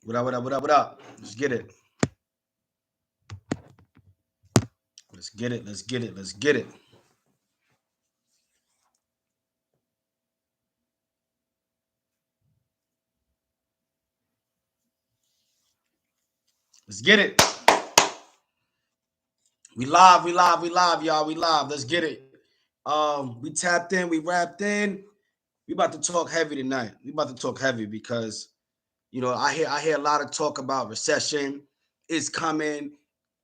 What up, what up, what up, what up? Let's get it. Let's get it. Let's get it. Let's get it. Let's get it. We live, we live, we live, y'all. We live. Let's get it. We tapped in, we wrapped in. We about to talk heavy tonight. We about to talk heavy because I hear a lot of talk about recession is coming.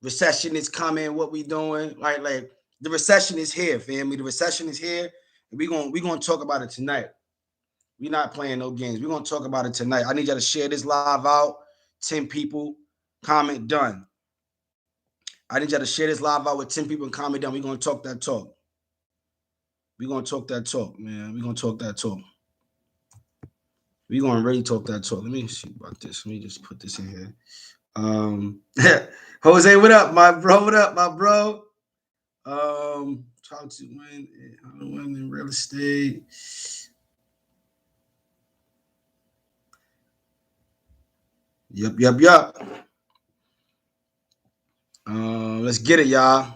Recession is coming. What we doing? Right? Like the recession is here, family. The recession is here. And we gonna talk about it tonight. We're not playing no games. We're gonna talk about it tonight. I need y'all to share this live out. 10 people, comment done. I need y'all to share this live out with 10 people and comment done. We're gonna talk that talk. We're gonna talk that talk, man. We're gonna talk that talk. We're gonna really talk that talk. Let me see about this. Let me just put this in here. Jose, what up, my bro? What up, my bro? How to win in real estate. Yup. Let's get it, y'all.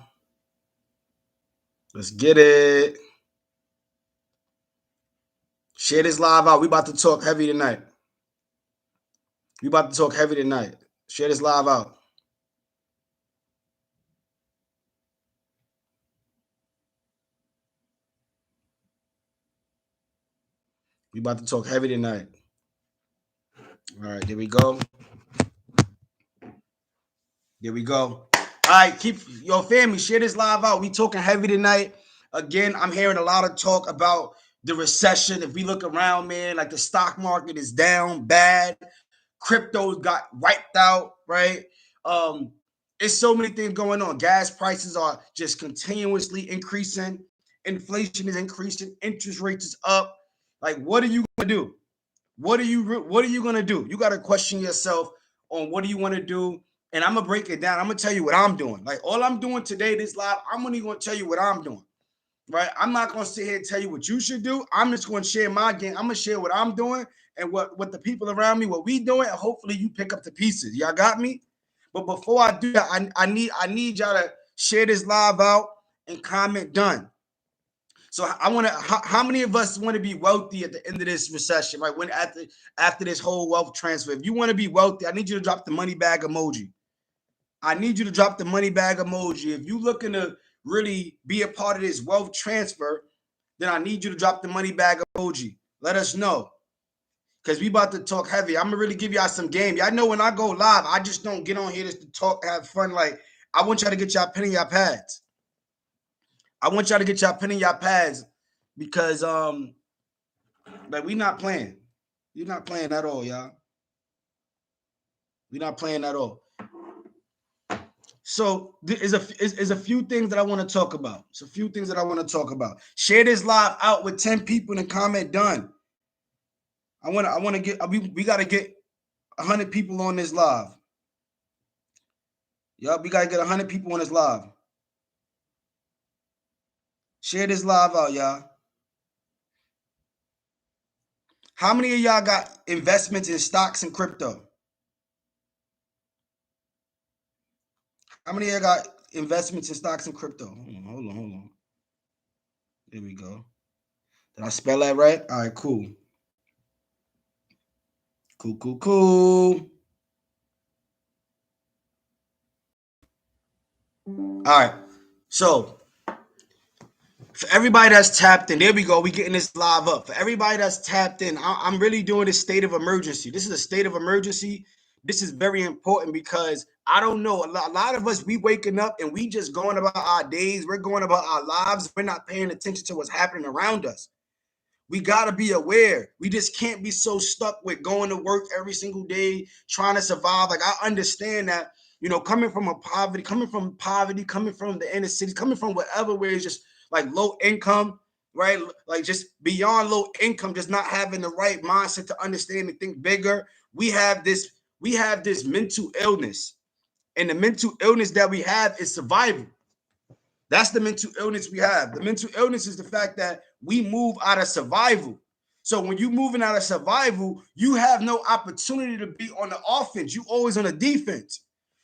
Let's get it. Share this live out. We about to talk heavy tonight. We about to talk heavy tonight. Share this live out. We about to talk heavy tonight. All right, there we go. There we go. All right, keep your family. Share this live out. We talking heavy tonight. Again, I'm hearing a lot of talk about the recession. If we look around, man, like the stock market is down bad. Crypto got wiped out, right? It's so many things going on. Gas prices are just continuously increasing. Inflation is increasing. Interest rates is up. Like, what are you gonna do? What are you gonna do? You gotta question yourself on what do you want to do. And I'm gonna break it down. I'm gonna tell you what I'm doing. Like all I'm doing today, this live, I'm only gonna tell you what I'm doing. Right? I'm not gonna sit here and tell you what you should do. I'm just gonna share my game. I'm gonna share what I'm doing and what the people around me, what we doing, and hopefully you pick up the pieces. Y'all got me? But before I do that, I need y'all to share this live out and comment done. So I want to. How many of us want to be wealthy at the end of this recession? Right when after this whole wealth transfer, if you want to be wealthy, I need you to drop the money bag emoji. I need you to drop the money bag emoji. If you looking to really be a part of this wealth transfer, then I need you to drop the money bag emoji. Let us know. Because we about to talk heavy. I'm gonna really give y'all some game. Y'all know when I go live, I just don't get on here just to talk, have fun. Like I want y'all to get y'all pen in y'all pads. I want y'all to get y'all pen in y'all pads because like we not playing. You're not playing at all, y'all. We're not playing at all. So is a few things that I want to talk about. It's a few things that I want to talk about. Share this live out with 10 people and comment done. I want to get we got to get 100 people on this live. Yup, we got to get 100 people on this live. Share this live out, y'all. How many of y'all got investments in stocks and crypto? How many of y'all got investments in stocks and crypto? Hold on. There we go. Did I spell that right? All right, cool. Cool. All right. So for everybody that's tapped in, there we go. We getting this live up. For everybody that's tapped in, I'm really doing this state of emergency. This is a state of emergency. This is very important because I don't know. A lot of us, we waking up and we just going about our days. We're going about our lives. We're not paying attention to what's happening around us. We got to be aware. We just can't be so stuck with going to work every single day, trying to survive. Like, I understand that, coming from poverty, coming from the inner city, coming from whatever, where it's just like low income, right? Like just beyond low income, just not having the right mindset to understand and think bigger. We have this mental illness. And the mental illness that we have is survival. That's the mental illness we have. The mental illness is the fact that we move out of survival. So when you're moving out of survival, you have no opportunity to be on the offense. You always on the defense.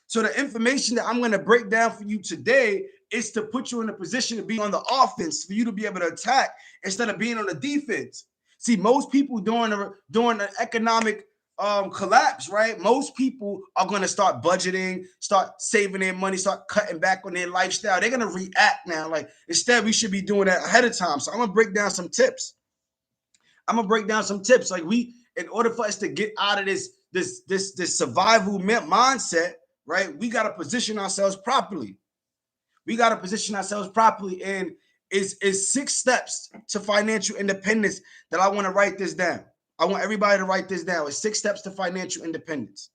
So the information that I'm going to break down for you today is to put you in a position to be on the offense, for you to be able to attack instead of being on the defense. See, most people during an economic collapse, right? Most people are going to start budgeting, start saving their money, start cutting back on their lifestyle. They're going to react now. Like, instead, we should be doing that ahead of time. So I'm going to break down some tips. Like, in order for us to get out of this survival mindset, right? We got to position ourselves properly. And is 6 steps to financial independence that I want to write this down. I want everybody to write this down. It's 6 steps to financial independence.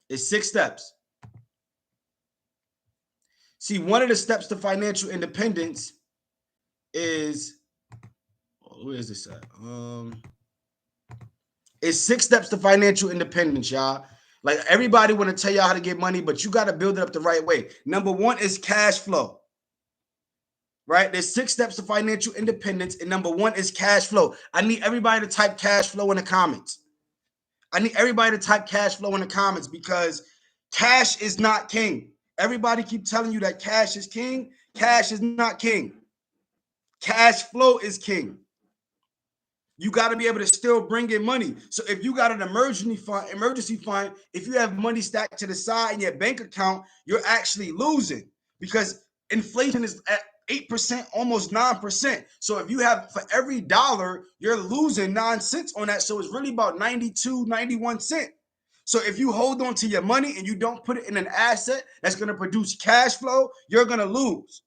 It's 6 steps. See, one of the steps to financial independence is, where is this at? It's 6 steps to financial independence, y'all. Like, everybody want to tell y'all how to get money, but you got to build it up the right way. Number 1 is cash flow. Right? There's 6 steps to financial independence, and number 1 is cash flow. I need everybody to type cash flow in the comments. Because cash is not king. Everybody keep telling you that cash is king. Cash is not king. Cash flow is king. You got to be able to still bring in money. So if you got an emergency fund, if you have money stacked to the side in your bank account, you're actually losing, because inflation is at 8%, almost 9%. So if you have, for every dollar, you're losing 9 cents on that. So it's really about 92, 91 cents. So if you hold on to your money and you don't put it in an asset that's going to produce cash flow, you're going to lose.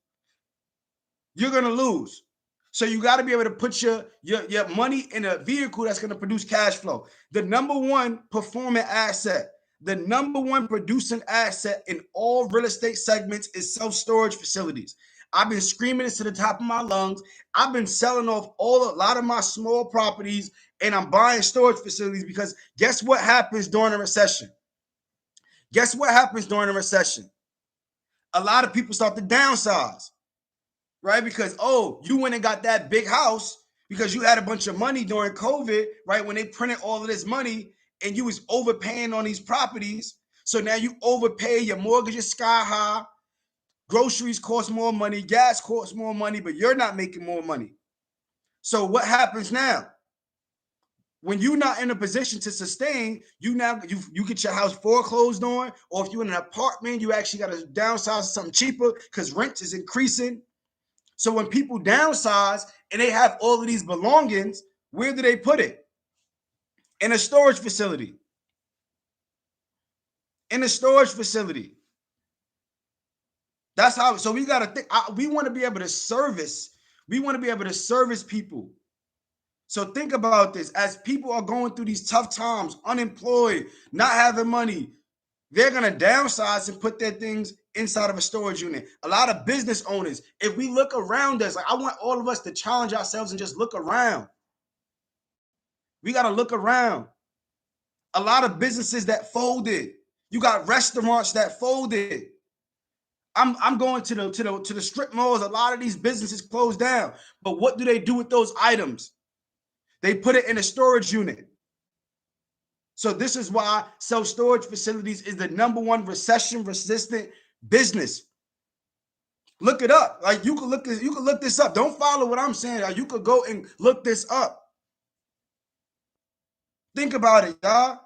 So you got to be able to put your money in a vehicle that's going to produce cash flow. The number 1 performing asset, the number 1 producing asset in all real estate segments is self-storage facilities. I've been screaming this to the top of my lungs. I've been selling off a lot of my small properties, and I'm buying storage facilities, because guess what happens during a recession? A lot of people start to downsize. Right? Because, you went and got that big house because you had a bunch of money during COVID, right? When they printed all of this money, and you was overpaying on these properties. So now you overpay, your mortgage is sky high, groceries cost more money, gas costs more money, but you're not making more money. So what happens now? When you're not in a position to sustain, you get your house foreclosed on, or if you're in an apartment, you actually got to downsize to something cheaper because rent is increasing. So when people downsize and they have all of these belongings, where do they put it? In a storage facility. That's how. So we got to think. We want to be able to service. People. So think about this. As people are going through these tough times, unemployed, not having money, they're going to downsize and put their things inside of a storage unit. A lot of business owners, if we look around us, like, I want all of us to challenge ourselves and just look around. We got to look around. A lot of businesses that folded. You got restaurants that folded. I'm going to the strip malls. A lot of these businesses closed down. But what do they do with those items? They put it in a storage unit. So this is why self-storage facilities is the number 1 recession-resistant business. Look it up. Like, you can look this up. Don't follow what I'm saying. Like, you could go and look this up. Think about it, y'all.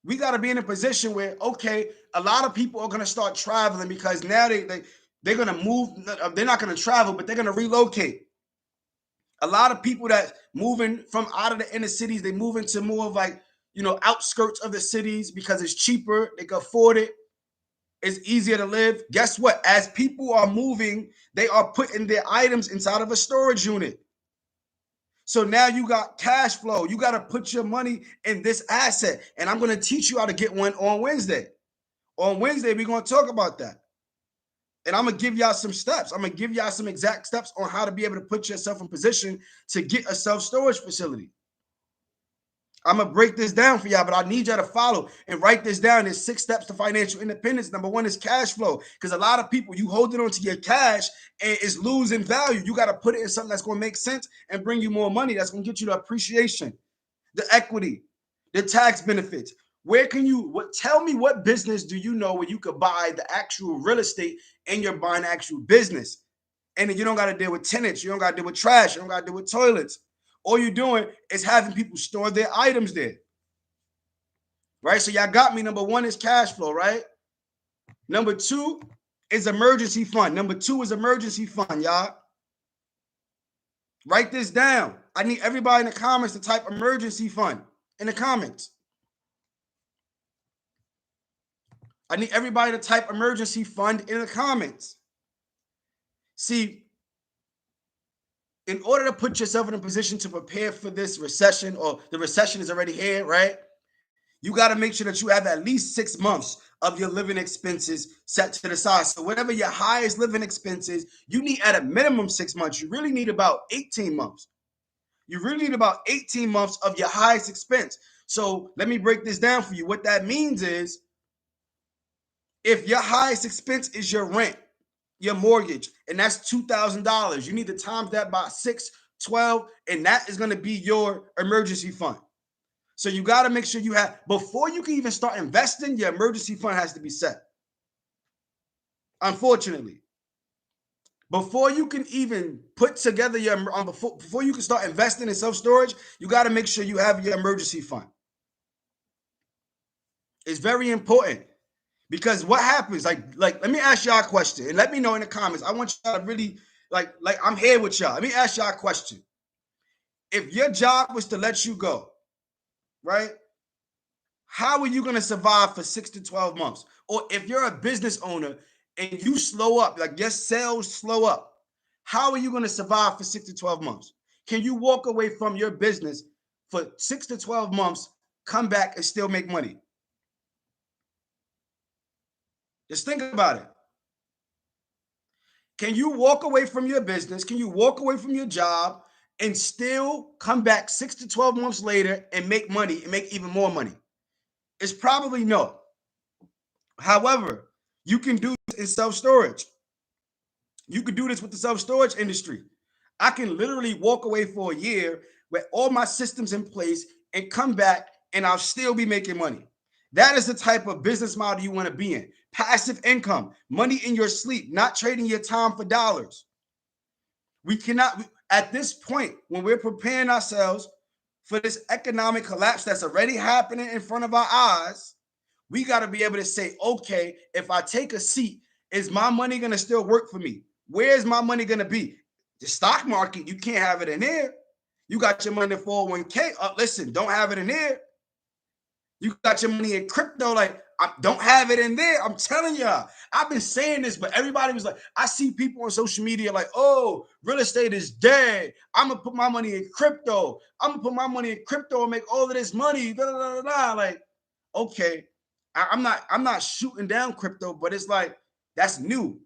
We got to be in a position where, okay, a lot of people are going to start traveling, because now they're going to move. They're not going to travel, but they're going to relocate. A lot of people that moving from out of the inner cities, they move into more of, like, outskirts of the cities because it's cheaper. They can afford it. It's easier to live. Guess what? As people are moving, they are putting their items inside of a storage unit. So now you got cash flow. You got to put your money in this asset. And I'm going to teach you how to get one on Wednesday. On Wednesday, we're going to talk about that. And I'm going to give y'all some steps. I'm going to give y'all some exact steps on how to be able to put yourself in position to get a self-storage facility. I'm going to break this down for y'all, but I need y'all to follow and write this down. There's 6 steps to financial independence. Number 1 is cash flow, because a lot of people, you holding on to your cash and it's losing value. You got to put it in something that's going to make sense and bring you more money. That's going to get you the appreciation, the equity, the tax benefits. Where can you, tell me what business do you know where you could buy the actual real estate and you're buying actual business? And then you don't got to deal with tenants. You don't got to deal with trash. You don't got to deal with toilets. All you're doing is having people store their items there. Right? So y'all got me. Number 1 is cash flow, right? Number 2 is emergency fund. Number 2 is emergency fund, y'all. Write this down. I need everybody in the comments to type emergency fund in the comments. I need everybody to type emergency fund in the comments. See, in order to put yourself in a position to prepare for this recession, or the recession is already here, right? You got to make sure that you have at least 6 months of your living expenses set to the side. So whatever your highest living expenses, you need at a minimum 6 months. You really need about 18 months. You really need about 18 months of your highest expense. So let me break this down for you. What that means is, if your highest expense is your rent, your mortgage, and that's $2,000, you need to times that by 6, 12, and that is going to be your emergency fund. So you got to make sure you have, before you can even start investing, your emergency fund has to be set. Unfortunately, before you can even put together your, before you can start investing in self-storage, you got to make sure you have your emergency fund. It's very important, because what happens, like let me ask y'all a question and let me know in the comments. I want y'all to really, like I'm here with y'all. Let me ask y'all a question. If your job was to let you go, right? How are you going to survive for 6 to 12 months? Or if you're a business owner and you slow up, like your sales slow up, how are you going to survive for 6 to 12 months? Can you walk away from your business for 6 to 12 months, come back and still make money? Just think about it. Can you walk away from your business? Can you walk away from your job and still come back 6 to 12 months later and make money and make even more money? It's probably no. However, you can do this in self-storage. You can do this with the self-storage industry. I can literally walk away for a year with all my systems in place and come back and I'll still be making money. That is the type of business model you want to be in. Passive income, money in your sleep, not trading your time for dollars. We cannot, at this point, when we're preparing ourselves for this economic collapse that's already happening in front of our eyes, we got to be able to say, okay, if I take a seat, is my money going to still work for me? Where's my money going to be? The stock market, you can't have it in there. You got your money in 401k. Listen, don't have it in there. You got your money in crypto. Like, I don't have it in there. I'm telling y'all, I've been saying this, but everybody was like, I see people on social media like, oh, real estate is dead. I'm going to put my money in crypto. I'm going to put my money in crypto and make all of this money. Da, da, da, da. Like, okay, I'm not shooting down crypto, but it's like, that's new.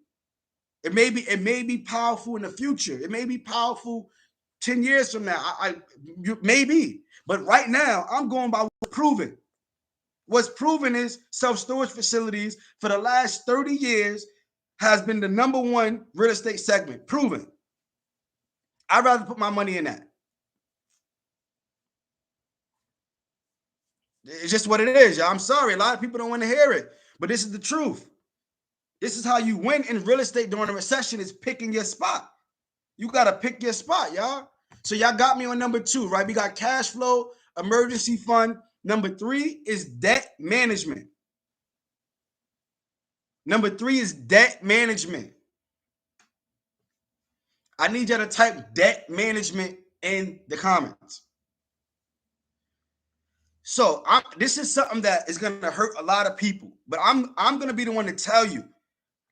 It may be powerful in the future. It may be powerful 10 years from now. Maybe, but right now I'm going by what's proven. What's proven is self-storage facilities for the last 30 years has been the #1 real estate segment. Proven. I'd rather put my money in that. It's just what it is, y'all. I'm sorry. A lot of people don't want to hear it, but this is the truth. This is how you win in real estate during a recession, is picking your spot. You got to pick your spot, y'all. So y'all got me on number 2, right? We got cash flow, emergency fund. Number 3 is debt management. Number 3 is debt management. I need y'all to type debt management in the comments. So this is something that is going to hurt a lot of people, but I'm going to be the one to tell you.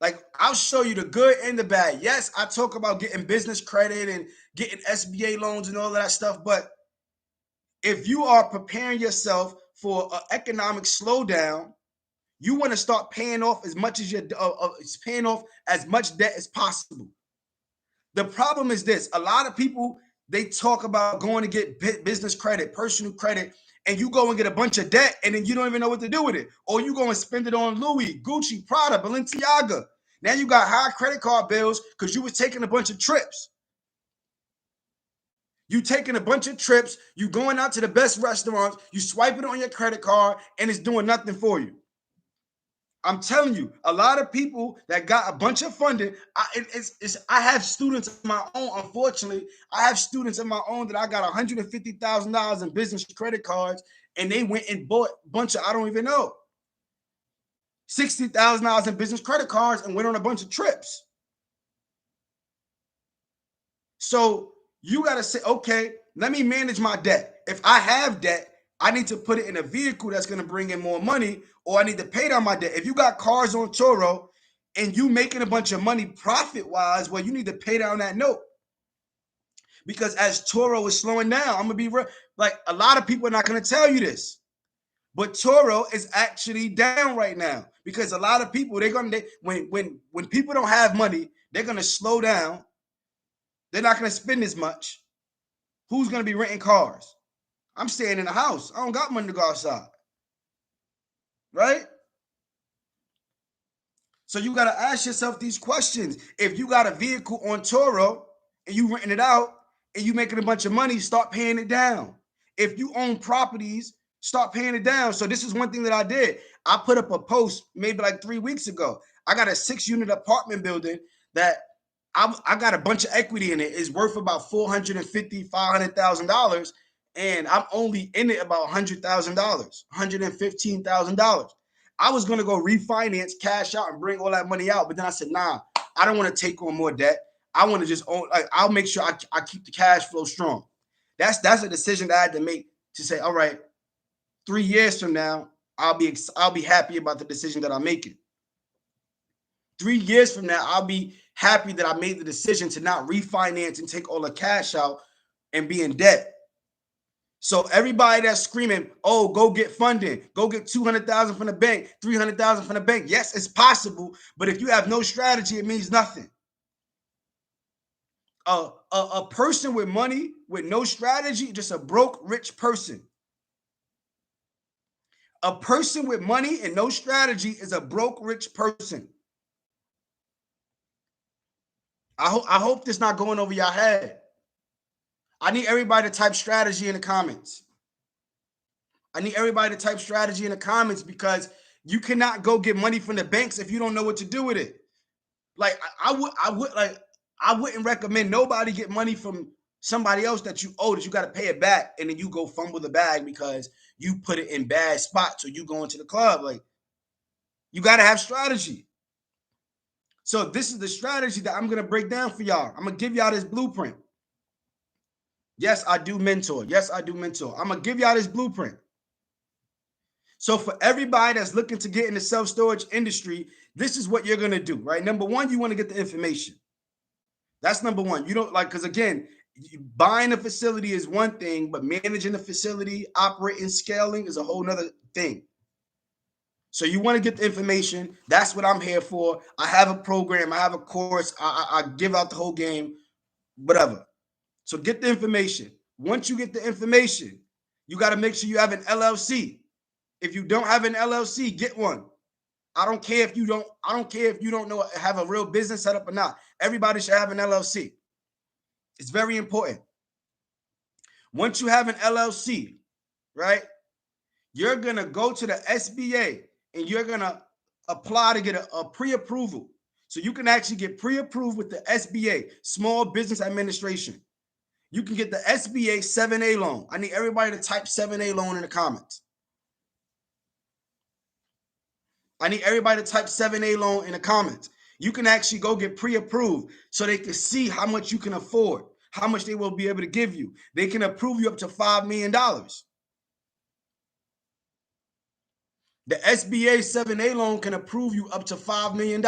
Like, I'll show you the good and the bad. Yes, I talk about getting business credit and getting SBA loans and all of that stuff, but if you are preparing yourself for an economic slowdown, you want to start paying off as much as paying off as much debt as possible. The problem is this: a lot of people, they talk about going to get business credit, personal credit, and you go and get a bunch of debt, and then you don't even know what to do with it. Or you go and spend it on Louis, Gucci, Prada, Balenciaga. Now you got high credit card bills because you was taking a bunch of trips. You taking a bunch of trips, you going out to the best restaurants, you swiping it on your credit card, and it's doing nothing for you. I'm telling you, a lot of people that got a bunch of funding, I have students of my own. Unfortunately, I have students of my own that I got $150,000 in business credit cards, and they went and bought a bunch of, I don't even know, $60,000 in business credit cards and went on a bunch of trips. So you got to say, okay, let me manage my debt. If I have debt, I need to put it in a vehicle that's going to bring in more money, or I need to pay down my debt. If you got cars on Turo and you making a bunch of money profit-wise, well, you need to pay down that note. Because as Turo is slowing down, I'm going to be real. Like, a lot of people are not going to tell you this, but Turo is actually down right now because a lot of people, when people don't have money, they're going to slow down. They're not going to spend as much. Who's going to be renting cars? I'm staying in the house. I don't got money to go outside. Right? So you got to ask yourself these questions. If you got a vehicle on Turo and you renting it out and you making a bunch of money, start paying it down. If you own properties, start paying it down. So this is one thing that I did. I put up a post maybe like 3 weeks ago. I got a 6-unit apartment building that I got a bunch of equity in it. It's worth about $450,000, $500,000, and I'm only in it about $100,000, $115,000. I was gonna go refinance, cash out, and bring all that money out, but then I said, nah, I don't want to take on more debt. I want to just own. Like, I'll make sure I keep the cash flow strong. That's a decision that I had to make to say, all right, 3 years from now, I'll be happy about the decision that I'm making. 3 years from now, I'll be happy that I made the decision to not refinance and take all the cash out and be in debt. So everybody that's screaming, oh, go get funding, go get 200,000 from the bank, 300,000 from the bank. Yes, it's possible, but if you have no strategy, it means nothing. A person with money with no strategy, just a broke rich person. A person with money and no strategy is a broke rich person. I hope this not going over your head. I need everybody to type strategy in the comments. I need everybody to type strategy in the comments because you cannot go get money from the banks if you don't know what to do with it. Like I wouldn't recommend nobody get money from somebody else that you owe that you got to pay it back, and then you go fumble the bag because you put it in bad spots or you go into the club. Like, you got to have strategy. So this is the strategy that I'm going to break down for y'all. I'm going to give y'all this blueprint. Yes, I do mentor. Yes, I do mentor. I'm going to give y'all this blueprint. So for everybody that's looking to get in the self-storage industry, this is what you're going to do, right? Number one, you want to get the information. That's number one. You don't because again, buying a facility is one thing, but managing the facility, operating, scaling is a whole nother thing. So you want to get the information. That's what I'm here for. I have a program. I have a course. I give out the whole game, whatever. So get the information. Once you get the information, you got to make sure you have an LLC. If you don't have an LLC, get one. I don't care if you don't know have a real business set up or not. Everybody should have an LLC. It's very important. Once you have an LLC, right, you're going to go to the SBA and you're going to apply to get a pre-approval. So you can actually get pre-approved with the SBA, Small Business Administration. You can get the SBA 7A loan. I need everybody to type 7A loan in the comments. I need everybody to type 7A loan in the comments. You can actually go get pre-approved so they can see how much you can afford, how much they will be able to give you. They can approve you up to $5 million. The SBA 7A loan can approve you up to $5 million.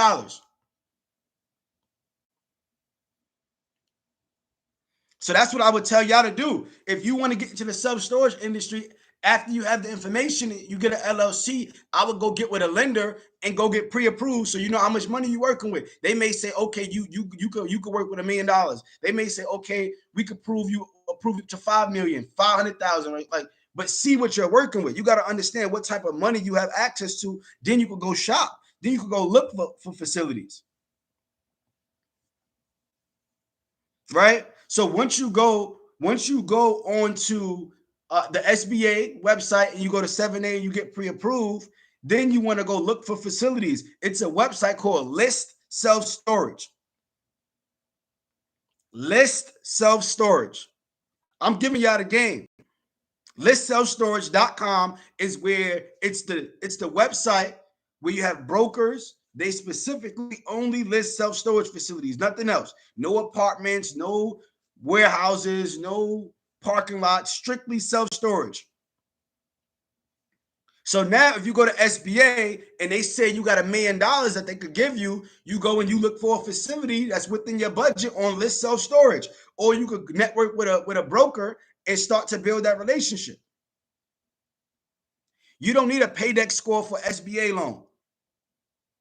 So that's what I would tell y'all to do. If you want to get into the self-storage industry, After you have the information, you get an LLC. I would go get with a lender and go get pre-approved, so you know how much money you're working with. They may say, okay, you could work with $1 million. They may say, okay, we could approve it to 5 million, 500,000, right? Like, but see what you're working with. You got to understand what type of money you have access to. Then you could go shop. Then you could go look for facilities, right? So once you go onto the SBA website and you go to 7A and you get pre-approved, then you want to go look for facilities. It's a website called List Self-Storage. List Self-Storage. I'm giving y'all the game. ListSelfStorage.com is where it's the website where you have brokers. They specifically only list self-storage facilities, nothing else. No apartments, no warehouses, no parking lots, strictly self-storage. So now if you go to SBA and they say you got $1 million that they could give you, you go and you look for a facility that's within your budget on List Self-Storage. Or you could network with a broker and start to build that relationship. You don't need a paydex score for SBA loan.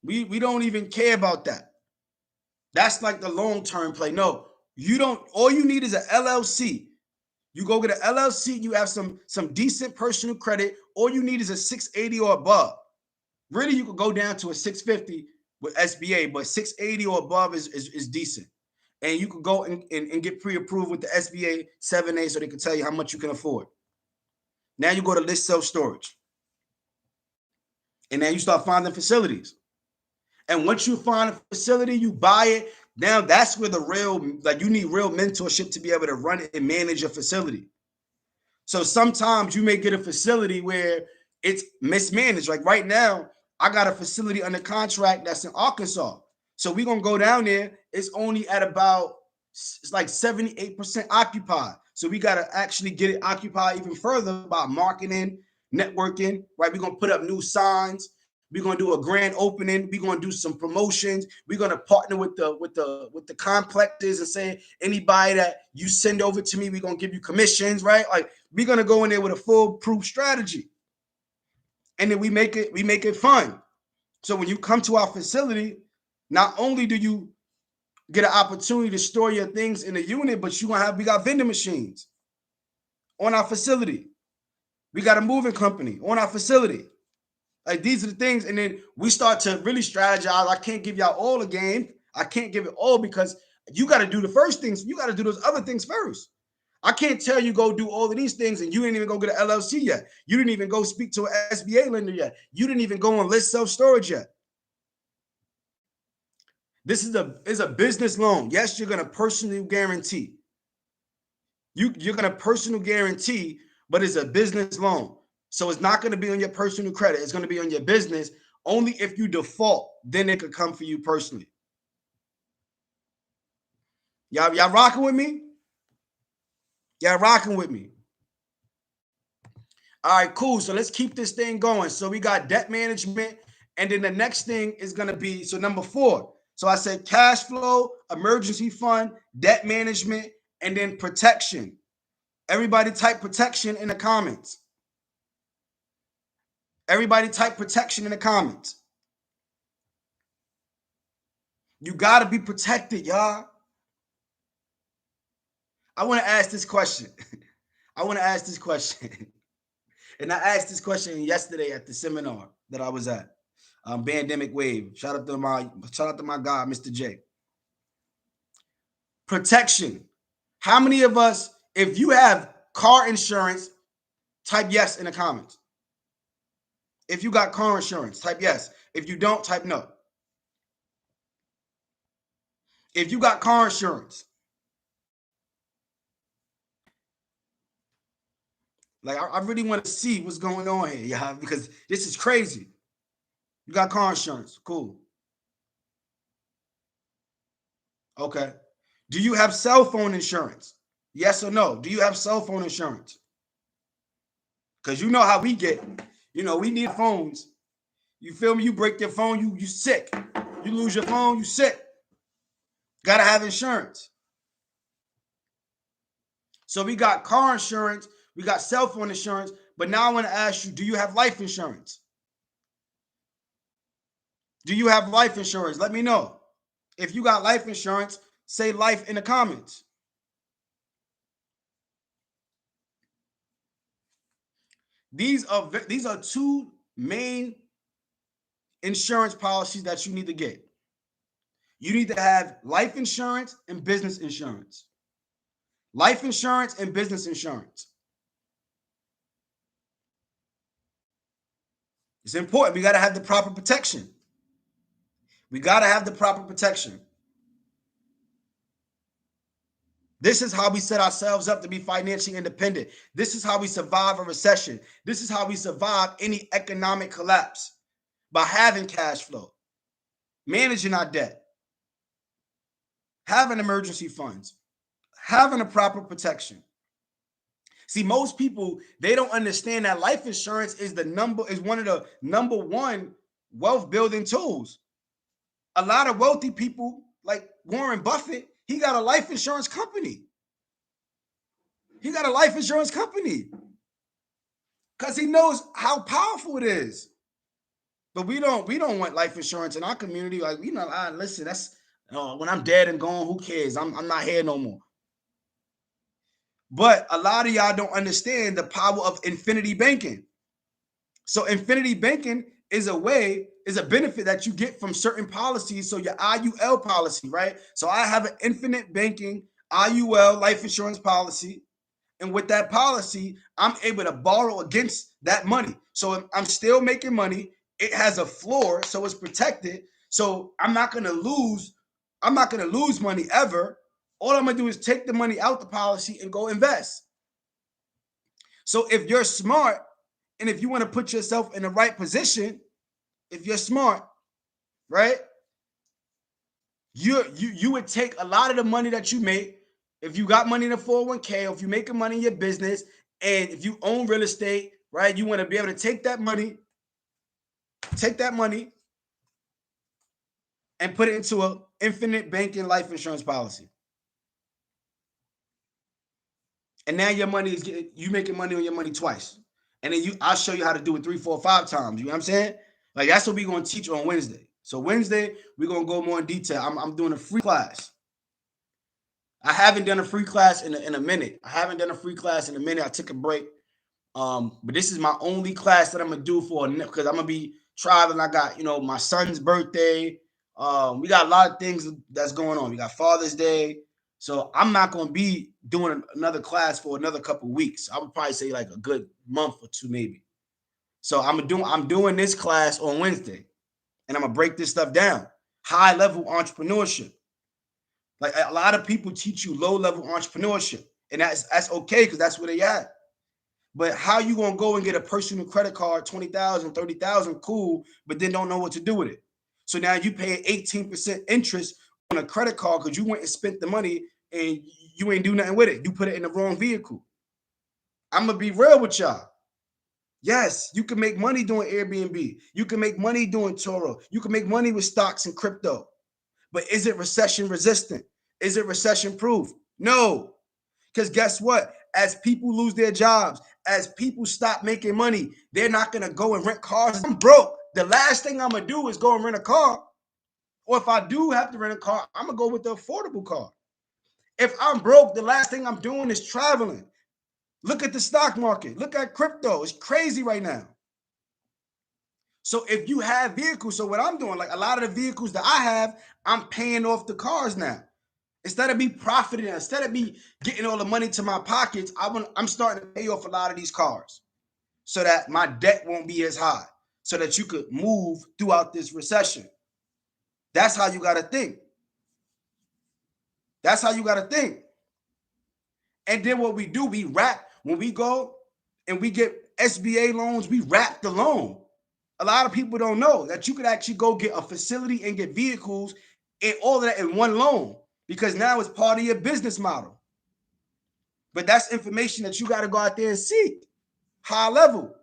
We don't even care about that. That's like the long-term play. No, you don't. All you need is an LLC. You go get an LLC, you have some decent personal credit. All you need is a 680 or above. Really, you could go down to a 650 with SBA, but 680 or above is decent. And you could go and get pre-approved with the SBA 7A so they can tell you how much you can afford. Now you go to List Self-Storage. And then you start finding facilities. And once you find a facility, you buy it. Now that's where you need real mentorship to be able to run it and manage a facility. So sometimes you may get a facility where it's mismanaged. Like right now, I got a facility under contract that's in Arkansas. So we're going to go down there. It's only at it's like 78% occupied. So we got to actually get it occupied even further by marketing, networking, right? We're going to put up new signs. We're going to do a grand opening. We're going to do some promotions. We're going to partner with the complexes and say, anybody that you send over to me, we're going to give you commissions, right? Like we're going to go in there with a foolproof strategy. And then we make it fun. So when you come to our facility, not only do you get an opportunity to store your things in a unit, but we got vending machines on our facility. We got a moving company on our facility. Like these are the things. And then we start to really strategize. I can't give y'all all the game. I can't give it all because you got to do the first things. You got to do those other things first. I can't tell you go do all of these things and you didn't even go get an LLC yet. You didn't even go speak to an SBA lender yet. You didn't even go on List Self-Storage yet. This is a business loan. Yes, you're going to personally guarantee. You're going to personal guarantee, but it's a business loan. So it's not going to be on your personal credit. It's going to be on your business. Only if you default, then it could come for you personally. Y'all rocking with me? Y'all rocking with me? All right, cool. So let's keep this thing going. So we got debt management. And then the next thing is going to be, so number 4. So I said cash flow, emergency fund, debt management, and then protection. Everybody type protection in the comments. Everybody type protection in the comments. You got to be protected, y'all. I want to ask this question. And I asked this question yesterday at the seminar that I was at. Pandemic Wave. Shout out to my guy, Mr. J. Protection. How many of us, if you have car insurance, type yes in the comments. If you got car insurance, type yes. If you don't, type no. If you got car insurance, like I really want to see what's going on here, y'all, because this is crazy. You got car insurance, cool. Okay. Do you have cell phone insurance? Yes or no? Do you have cell phone insurance? Because you know how we get. We need phones. You feel me? You break your phone, you sick. You lose your phone, you sick. Gotta have insurance. So we got car insurance, we got cell phone insurance, But now I want to ask you, do you have life insurance? Do you have life insurance? Let me know. If you got life insurance, say life in the comments. These are two main insurance policies that you need to get. You need to have life insurance and business insurance. Life insurance and business insurance. It's important. We got to have the proper protection. We got to have the proper protection. This is how we set ourselves up to be financially independent. This is how we survive a recession. This is how we survive any economic collapse, by having cash flow, managing our debt, having emergency funds, having a proper protection. See, most people, they don't understand that life insurance is one of the number one wealth building tools. A lot of wealthy people, like Warren Buffett, he got a life insurance company. He got a life insurance company because he knows how powerful it is. But we don't want life insurance in our community. Like, listen, that's when I'm dead and gone, who cares? I'm not here no more. But a lot of y'all don't understand the power of infinity banking. So infinity banking is a benefit that you get from certain policies. So your IUL policy, right? So I have an infinite banking IUL life insurance policy. And with that policy, I'm able to borrow against that money. So I'm still making money. It has a floor, so it's protected. So I'm not going to lose money ever. All I'm going to do is take the money out the policy and go invest. So if you're smart and if you want to put yourself in the right position, if you're smart, right, you would take a lot of the money that you make. If you got money in a 401k, or if you're making money in your business, and if you own real estate, right, you want to be able to take that money and put it into an infinite banking life insurance policy. And now your money is you making money on your money twice. And then I'll show you how to do it 3, 4, 5 times. You know what I'm saying? Like, that's what we're going to teach on Wednesday. So Wednesday, we're going to go more in detail. I'm doing a free class. I haven't done a free class in a minute. I took a break. But this is my only class that I'm going to do because I'm going to be traveling. I got, my son's birthday. We got a lot of things that's going on. We got Father's Day. So I'm not going to be doing another class for another couple of weeks. I would probably say like a good month or two, maybe. So I'm doing this class on Wednesday, and I'm going to break this stuff down. High level entrepreneurship. Like, a lot of people teach you low level entrepreneurship, and that's okay because that's where they at. But how you going to go and get a personal credit card, 20,000, 30,000, cool, but then don't know what to do with it. So now you pay 18% interest on a credit card because you went and spent the money and you ain't do nothing with it. You put it in the wrong vehicle. I'm going to be real with y'all. Yes, you can make money doing Airbnb. You can make money doing Toro. You can make money with stocks and crypto. But is it recession resistant? Is it recession proof? No. Because guess what? As people lose their jobs, as people stop making money, they're not going to go and rent cars. I'm broke. The last thing I'm going to do is go and rent a car. Or if I do have to rent a car, I'm going to go with the affordable car. If I'm broke, the last thing I'm doing is traveling. Look at the stock market. Look at crypto. It's crazy right now. So if you have vehicles, so what I'm doing, like a lot of the vehicles that I have, I'm paying off the cars now. Instead of me profiting, instead of me getting all the money to my pockets, I'm starting to pay off a lot of these cars so that my debt won't be as high, so that you could move throughout this recession. That's how you got to think. That's how you got to think. And then what we do, we wrap, when we go and we get SBA loans, we wrap the loan. A lot of people don't know that you could actually go get a facility and get vehicles and all of that in one loan, because now it's part of your business model. But that's information that you got to go out there and seek. High level.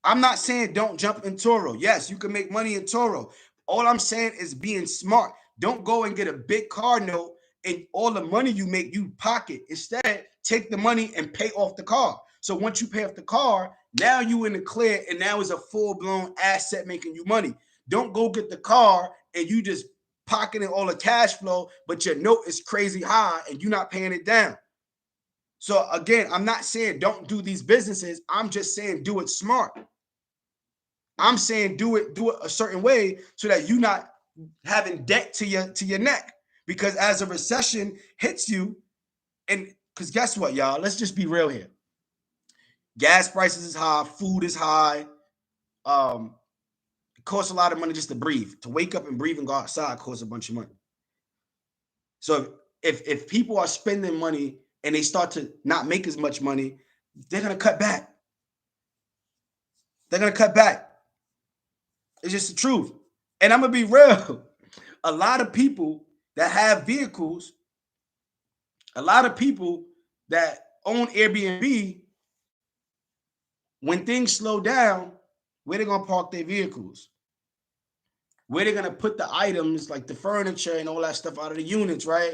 I'm not saying don't jump in Toro. Yes, you can make money in Toro. All I'm saying is being smart. Don't go and get a big car note and all the money you make, you pocket. Instead, take the money and pay off the car. So once you pay off the car, now you in the clear, and now it's a full-blown asset making you money. Don't go get the car and you just pocketing all the cash flow, but your note is crazy high and you're not paying it down. So again, I'm not saying don't do these businesses. I'm just saying do it smart. I'm saying do it a certain way so that you're not having debt to your neck. Because as a recession hits you, and because guess what, y'all? Let's just be real here. Gas prices is high, food is high. It costs a lot of money just to breathe. To wake up and breathe and go outside costs a bunch of money. So if people are spending money and they start to not make as much money, they're gonna cut back. They're gonna cut back. It's just the truth. And I'm gonna be real. A lot of people that have vehicles, a lot of people that own Airbnb, when things slow down, where they gonna park their vehicles? Where they gonna put the items like the furniture and all that stuff out of the units, right?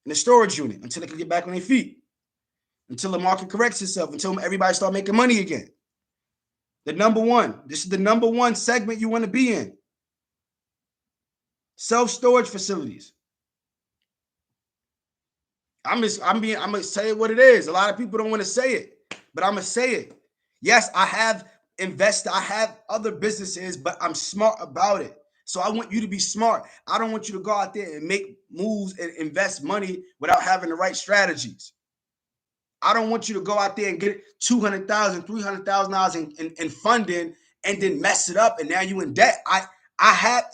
In the storage unit until they can get back on their feet, until the market corrects itself, until everybody start making money again. This is the number one segment you want to be in. Self-storage facilities. I'm gonna say what it is. A lot of people don't want to say it, but I'm gonna say it. Yes, I have invested, I have other businesses, but I'm smart about it. So I want you to be smart. I don't want you to go out there and make moves and invest money without having the right strategies. I don't want you to go out there and get $200,000, $300,000 in funding and then mess it up and now you in debt.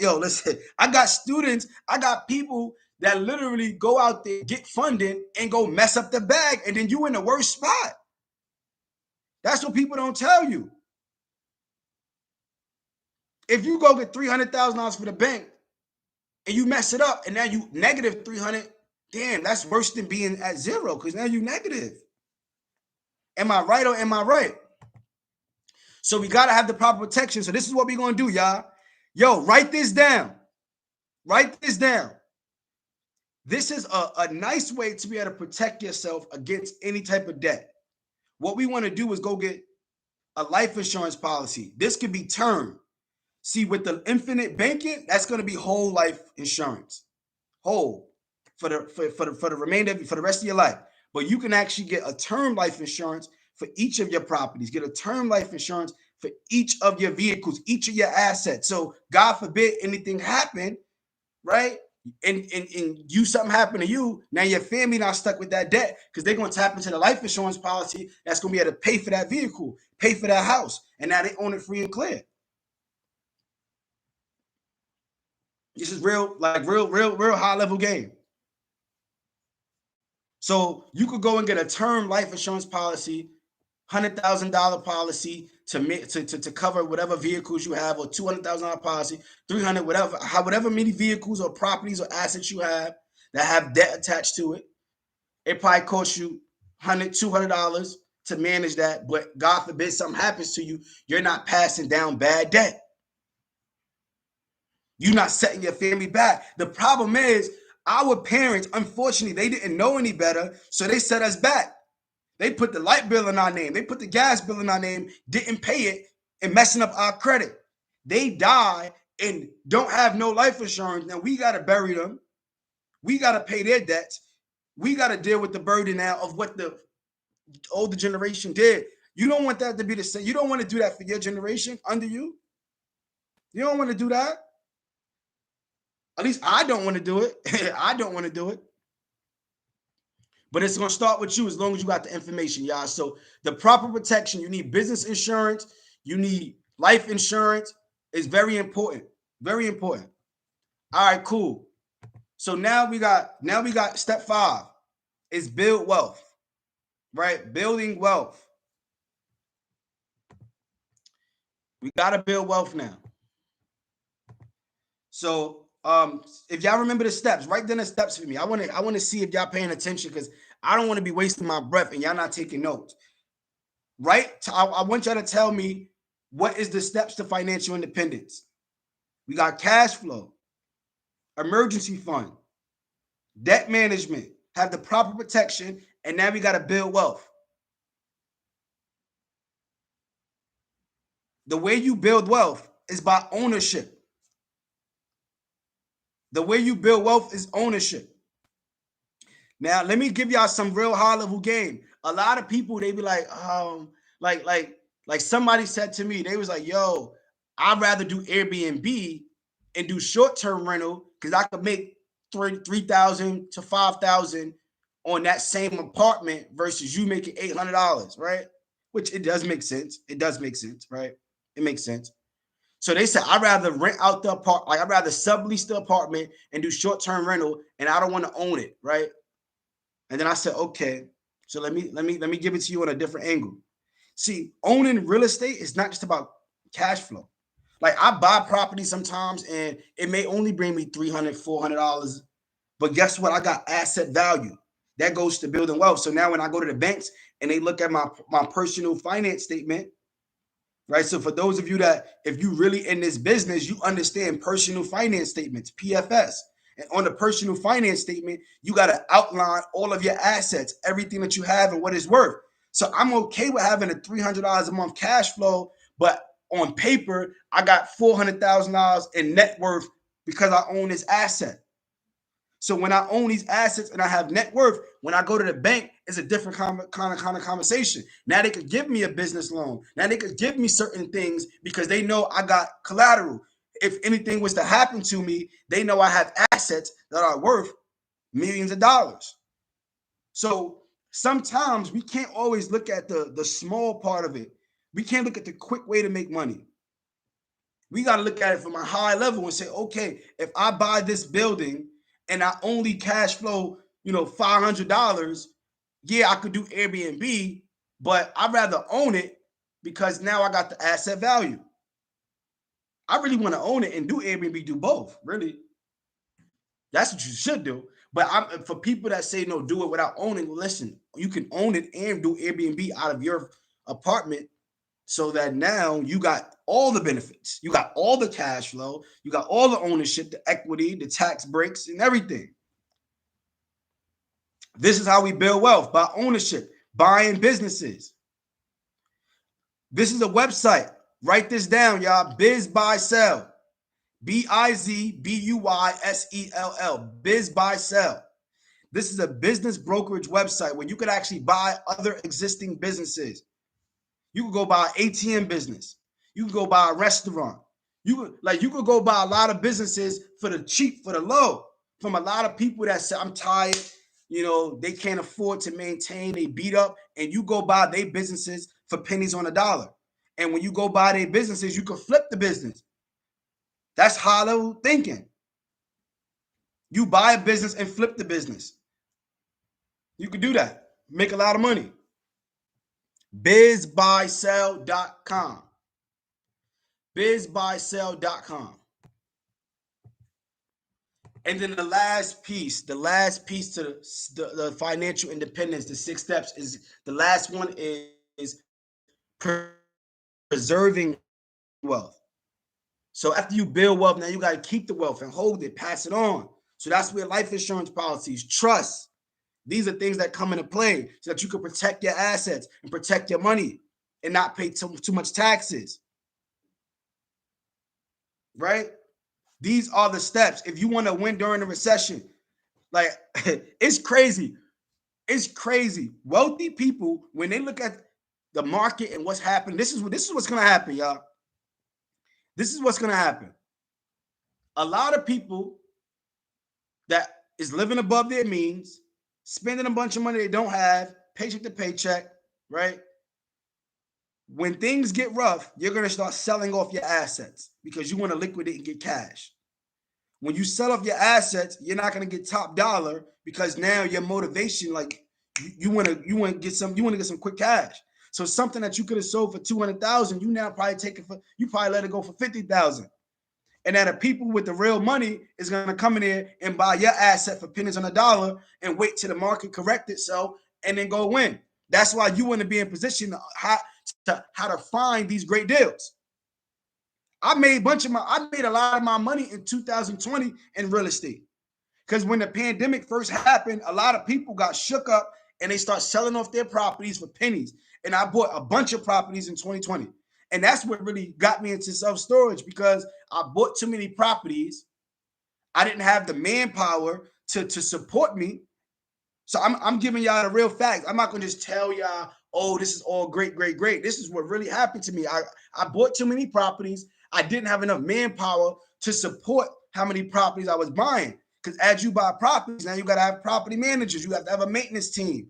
Listen, I got students, I got people that literally go out there, get funding and go mess up the bag, and then you in the worst spot. That's what people don't tell you. If you go get $300,000 for the bank and you mess it up and now you negative 300, damn, that's worse than being at zero because now you negative. Am I right or am I right? So we got to have the proper protection. So this is what we're going to do, y'all. Yo, write this down. Write this down. This is a nice way to be able to protect yourself against any type of debt. What we want to do is go get a life insurance policy. This could be term. See, with the infinite banking, that's going to be whole life insurance. Whole for the remainder, for the rest of your life. But you can actually get a term life insurance for each of your properties. Get a term life insurance for each of your vehicles, each of your assets. So God forbid anything happen, right? And you something happen to you, now your family not stuck with that debt because they're going to tap into the life insurance policy that's going to be able to pay for that vehicle, pay for that house, and now they own it free and clear. This is real high level game. So you could go and get a term life insurance policy, $100,000 policy to cover whatever vehicles you have, or $200,000 policy, 300, whatever many vehicles or properties or assets you have that have debt attached to it. It probably costs you $100, $200 to manage that. But God forbid something happens to you, you're not passing down bad debt. You're not setting your family back. The problem is our parents, unfortunately, they didn't know any better, so they set us back. They put the light bill in our name. They put the gas bill in our name, didn't pay it, and messing up our credit. They die and don't have no life insurance. Now we got to bury them. We got to pay their debts. We got to deal with the burden now of what the older generation did. You don't want that to be the same. You don't want to do that for your generation under you. You don't want to do that. At least I don't want to do it. I don't want to do it. But it's going to start with you as long as you got the information, y'all. So the proper protection, you need business insurance, you need life insurance. Is very important. Very important. All right, cool. So now we got step 5 is build wealth, right? Building wealth. We got to build wealth now. So if y'all remember the steps, write down the steps for me. I want to see if y'all paying attention because I don't want to be wasting my breath and y'all not taking notes. Right? I want y'all to tell me what is the steps to financial independence. We got cash flow, emergency fund, debt management, have the proper protection, and now we got to build wealth. The way you build wealth is by ownership. The way you build wealth is ownership. Now, let me give y'all some real high level game. A lot of people, they be like, like, like, like somebody said to me, they was like, yo, I'd rather do Airbnb and do short term rental because I could make 3,000 to 5,000 on that same apartment versus you making $800, right? Which it does make sense. It does make sense, right? It makes sense. So they said I'd rather rent out the apartment, like I'd rather sublease the apartment and do short term rental, and I don't want to own it, right? And then I said, okay, so let me give it to you on a different angle. See, owning real estate is not just about cash flow. Like I buy property sometimes and it may only bring me $300, $400. But guess what? I got asset value. That goes to building wealth. So now when I go to the banks and they look at my personal finance statement, right? So for those of you that, if you really in this business, you understand personal finance statements, PFS. And on the personal finance statement, you got to outline all of your assets, everything that you have and what it's worth. So I'm okay with having a $300 a month cash flow, but on paper, I got $400,000 in net worth because I own this asset. So when I own these assets and I have net worth, when I go to the bank, it's a different kind of conversation. Now they could give me a business loan. Now they could give me certain things because they know I got collateral. If anything was to happen to me, they know I have assets that are worth millions of dollars. So sometimes we can't always look at the small part of it. We can't look at the quick way to make money. We got to look at it from a high level and say, okay, if I buy this building and I only cash flow, $500, yeah, I could do Airbnb, but I'd rather own it because now I got the asset value. I really want to own it and do Airbnb, do both, really. That's what you should do. But for people that say no, do it without owning, listen, you can own it and do Airbnb out of your apartment so that now you got all the benefits. You got all the cash flow. You got all the ownership, the equity, the tax breaks, and everything. This is how we build wealth, by ownership, buying businesses. This is a website. Write this down, y'all. Biz Buy Sell. BizBuysell. Biz Buy Sell. This is a business brokerage website where you could actually buy other existing businesses. You could go buy an ATM business. You could go buy a restaurant. You could go buy a lot of businesses for the cheap, for the low, from a lot of people that say, I'm tired, they can't afford to maintain, they beat up, and you go buy their businesses for pennies on a dollar. And when you go buy their businesses, you can flip the business. That's high level thinking. You buy a business and flip the business. You can do that. Make a lot of money. BizBuySell.com. BizBuySell.com. And then the last piece to the financial independence, the 6 steps, is the last one is preserving wealth. So after you build wealth, now you got to keep the wealth and hold it, pass it on. So that's where life insurance policies, trust, these are things that come into play so that you can protect your assets and protect your money and not pay too much taxes. Right? These are the steps. If you want to win during the recession, like it's crazy. It's crazy. Wealthy people, when they look at the market and what's happening, this is what's going to happen, y'all. This is what's going to happen. A lot of people that is living above their means, spending a bunch of money they don't have, paycheck to paycheck, right? When things get rough, you're going to start selling off your assets because you want to liquidate and get cash. When you sell off your assets, you're not going to get top dollar because now your motivation, like you want to get some quick cash. So something that you could have sold for 200,000, you now probably you probably let it go for 50,000. And then the people with the real money is going to come in there and buy your asset for pennies on a dollar and wait till the market correct itself and then go win. That's why you want to be in position how to find these great deals. I made a lot of my money in 2020 in real estate. Because when the pandemic first happened, a lot of people got shook up and they start selling off their properties for pennies. And I bought a bunch of properties in 2020. And that's what really got me into self-storage, because I bought too many properties. I didn't have the manpower to support me. So I'm giving y'all the real facts. I'm not gonna just tell y'all, oh, this is all great, great, great. This is what really happened to me. I bought too many properties. I didn't have enough manpower to support how many properties I was buying. Because as you buy properties, now you gotta have property managers. You have to have a maintenance team.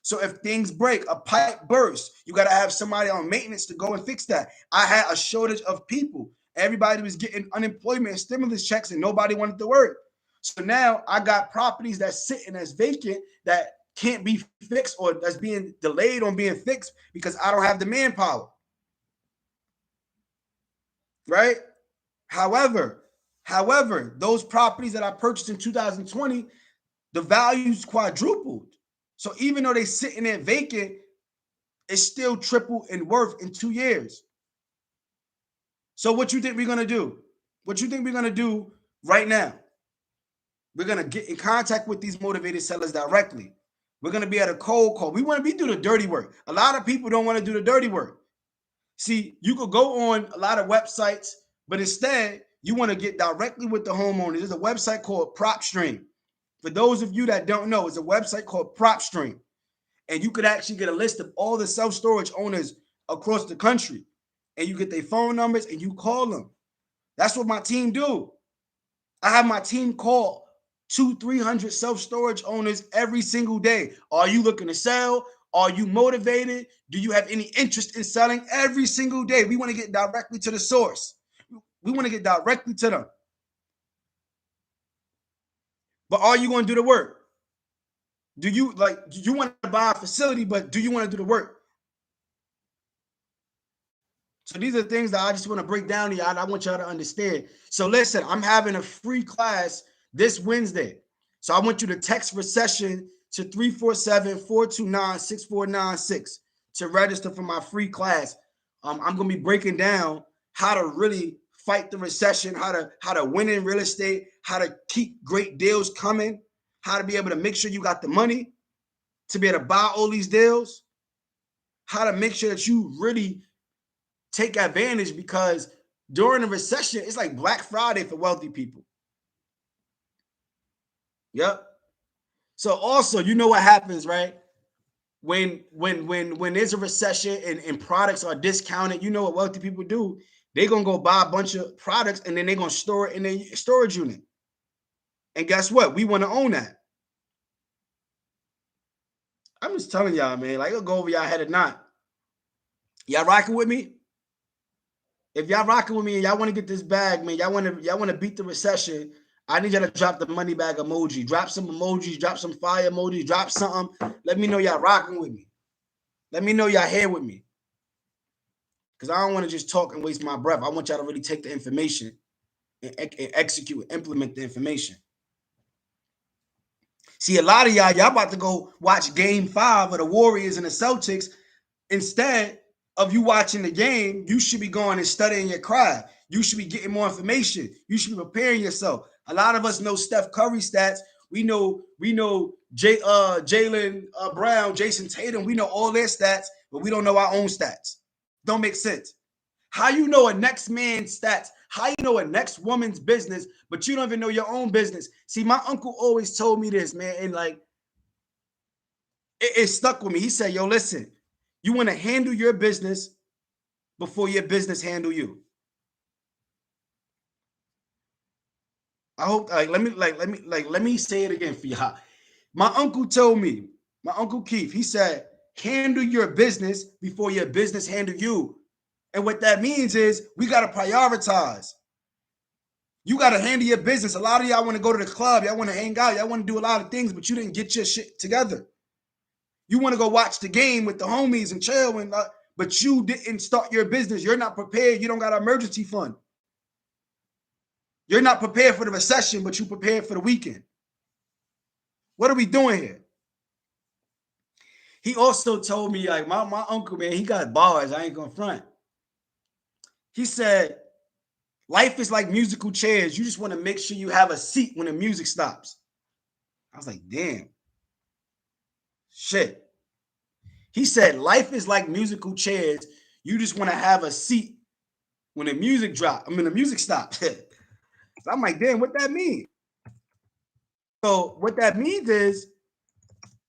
So if things break, a pipe bursts, you gotta have somebody on maintenance to go and fix that. I had a shortage of people. Everybody was getting unemployment and stimulus checks, and nobody wanted to work. So now I got properties that's sitting as vacant that can't be fixed, or that's being delayed on being fixed because I don't have the manpower. Right? However, those properties that I purchased in 2020, the values quadrupled. So even though they sitting there vacant, it's still triple in worth in 2 years. So what you think we're gonna do? What you think we're gonna do right now? We're gonna get in contact with these motivated sellers directly. We're gonna be at a cold call. We want to be do the dirty work. A lot of people don't want to do the dirty work. See, you could go on a lot of websites, but instead you want to get directly with the homeowner. There's a website called PropStream. For those of you that don't know, it's a website called PropStream, and you could actually get a list of all the self-storage owners across the country, and you get their phone numbers and you call them. That's what my team do. I have my team call 200-300 self-storage owners every single day. Are you looking to sell? Are you motivated? Do you have any interest in selling? Every single day, we want to get directly to the source. We want to get directly to them. But are you going to do the work? Do you want to buy a facility, but do you want to do the work? So these are things that I just want to break down to y'all. I want y'all to understand. So listen, I'm having a free class this Wednesday. So I want you to text Recession to 347-429-6496 to register for my free class. I'm going to be breaking down how to really fight the recession, how to win in real estate, how to keep great deals coming, how to be able to make sure you got the money to be able to buy all these deals, how to make sure that you really take advantage, because during the recession, it's like Black Friday for wealthy people. Yep. So also, you know what happens, right? When there's a recession and products are discounted, you know what wealthy people do? They're gonna go buy a bunch of products and then they're gonna store it in their storage unit. And guess what? We want to own that. I'm just telling y'all, man, like it'll go over y'all head or not. Y'all rocking with me? If y'all rocking with me and y'all want to get this bag, man, y'all want to beat the recession, I need y'all to drop the money bag emoji. Drop some emojis, drop some fire emojis, drop something. Let me know y'all rocking with me. Let me know y'all here with me. Because I don't want to just talk and waste my breath. I want y'all to really take the information and execute and implement the information. See, a lot of y'all about to go watch Game 5 of the Warriors and the Celtics. Instead of you watching the game, you should be going and studying your craft. You should be getting more information. You should be preparing yourself. A lot of us know Steph Curry stats. We know Jaylen Brown, Jason Tatum. We know all their stats, but we don't know our own stats. Don't make sense. How you know a next man's stats? How you know a next woman's business, but you don't even know your own business? See, my uncle always told me this, man, and like it stuck with me. He said, "Yo, listen, you want to handle your business before your business handle you." I hope let me say it again for y'all. My uncle told me, my Uncle Keith, he said, handle your business before your business handle you. And what that means is we got to prioritize. You got to handle your business. A lot of y'all want to go to the club. Y'all want to hang out. Y'all want to do a lot of things, but you didn't get your shit together. You want to go watch the game with the homies and chill, but you didn't start your business. You're not prepared. You don't got an emergency fund. You're not prepared for the recession, but you prepared for the weekend. What are we doing here? He also told me, like, my uncle, man, he got bars. I ain't gonna front. He said, life is like musical chairs. You just want to make sure you have a seat when the music stops. I was like, damn. Shit. He said, life is like musical chairs. You just want to have a seat when the music drops. I mean, the music stops. So I'm like, damn, what that mean? So what that means is,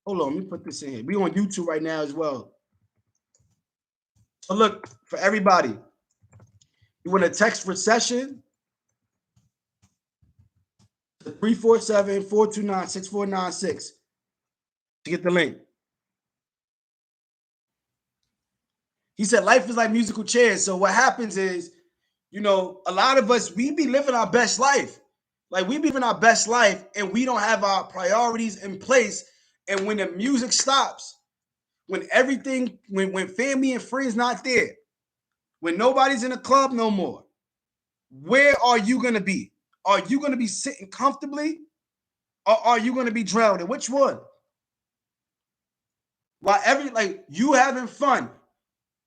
hold on, let me put this in here. We on YouTube right now as well. So look, for everybody, you want to text recession to 347-429-6496 to get the link. He said life is like musical chairs. So what happens is, you know, a lot of us, we be living our best life. Like we be living our best life and we don't have our priorities in place. And when the music stops, when everything, when family and friends not there, when nobody's in the club no more, where are you going to be? Are you going to be sitting comfortably or are you going to be drowning? Which one? While like you having fun,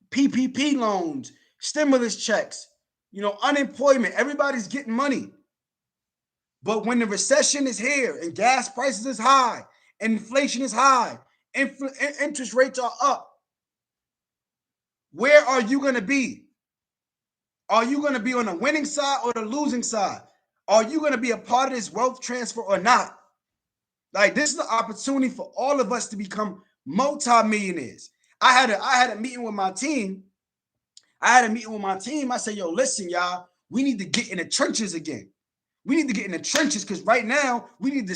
PPP loans, stimulus checks, you know, unemployment, everybody's getting money. But when the recession is here and gas prices is high, and inflation is high, interest rates are up, where are you going to be? Are you going to be on the winning side or the losing side? Are you going to be a part of this wealth transfer or not? Like this is an opportunity for all of us to become multimillionaires. I had a meeting with my team. I said, yo, listen, y'all, we need to get in the trenches again. We need to get in the trenches because right now we need to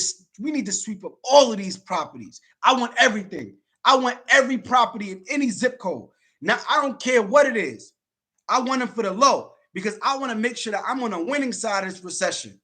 sweep up all of these properties. I want everything. I want every property in any zip code. Now, I don't care what it is. I want them for the low because I want to make sure that I'm on the winning side of this recession.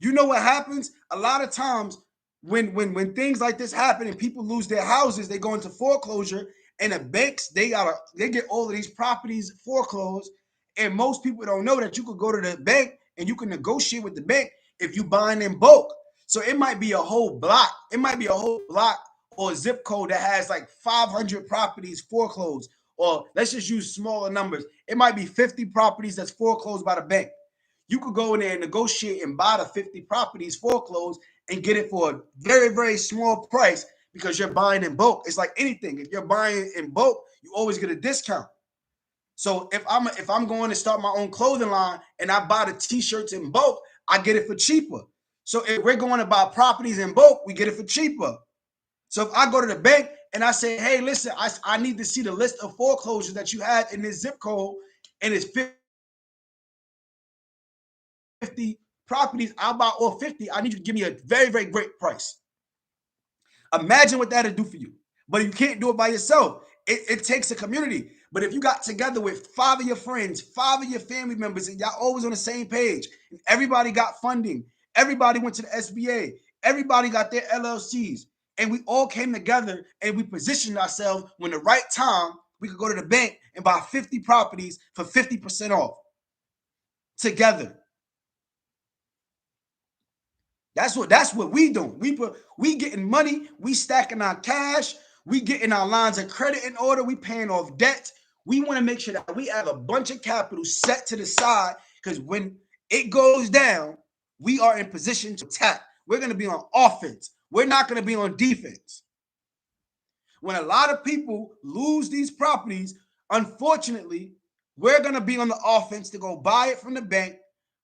You know what happens? A lot of times when things like this happen and people lose their houses, they go into foreclosure and the banks, they get all of these properties foreclosed. And most people don't know that you could go to the bank and you can negotiate with the bank if you buying in bulk. So it might be a whole block. It might be a whole block or a zip code that has like 500 properties foreclosed. Or let's just use smaller numbers. It might be 50 properties that's foreclosed by the bank. You could go in there and negotiate and buy the 50 properties foreclosed and get it for a very, very small price because you're buying in bulk. It's like anything. If you're buying in bulk, you always get a discount. So if I'm going to start my own clothing line and I buy the t-shirts in bulk, I get it for cheaper. So if we're going to buy properties in bulk, we get it for cheaper. So if I go to the bank and I say, hey, listen, I need to see the list of foreclosures that you had in this zip code and it's 50 properties, I'll buy all 50. I need you to give me a very, very great price. Imagine what that'll do for you. But you can't do it by yourself. It takes a community. But if you got together with 5 of your friends, 5 of your family members, and y'all always on the same page, and everybody got funding, everybody went to the SBA, everybody got their LLCs, and we all came together and we positioned ourselves when the right time, we could go to the bank and buy 50 properties for 50% off together. That's what we doing. We getting money, we stacking our cash, we getting our lines of credit in order, we paying off debt. We want to make sure that we have a bunch of capital set to the side because when it goes down, we are in position to attack. We're going to be on offense. We're not going to be on defense. When a lot of people lose these properties, unfortunately, we're going to be on the offense to go buy it from the bank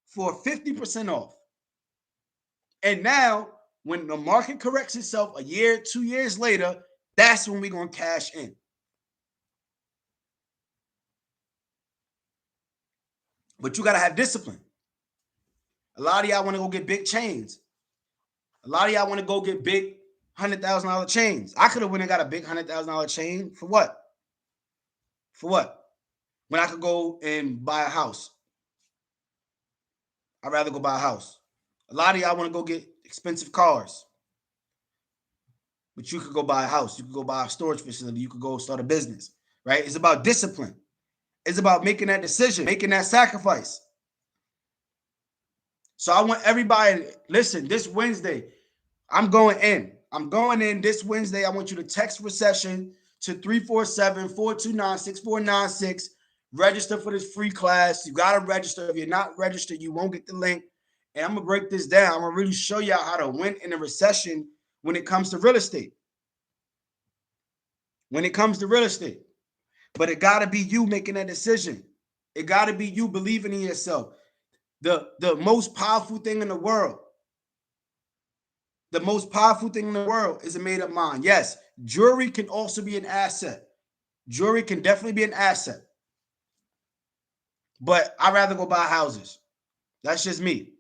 for 50% off. And now, when the market corrects itself a year, 2 years later, that's when we're going to cash in. But you got to have discipline. A lot of y'all want to go get big chains. A lot of y'all want to go get big $100,000 chains. I could have went and got a big $100,000 chain. For what? For what? When I could go and buy a house. I'd rather go buy a house. A lot of y'all want to go get expensive cars. But you could go buy a house. You could go buy a storage facility. You could go start a business, right? It's about discipline. It's about making that decision, making that sacrifice. So I want everybody, listen, this Wednesday, I'm going in. I'm going in this Wednesday. I want you to text Recession to 347-429-6496. Register for this free class. You got to register. If you're not registered, you won't get the link. And I'm going to break this down. I'm going to really show y'all how to win in a recession when it comes to real estate. When it comes to real estate. But it got to be you making that decision. It got to be you believing in yourself. The most powerful thing in the world, the most powerful thing in the world is a made-up mind. Yes, jewelry can also be an asset. Jewelry can definitely be an asset. But I'd rather go buy houses. That's just me.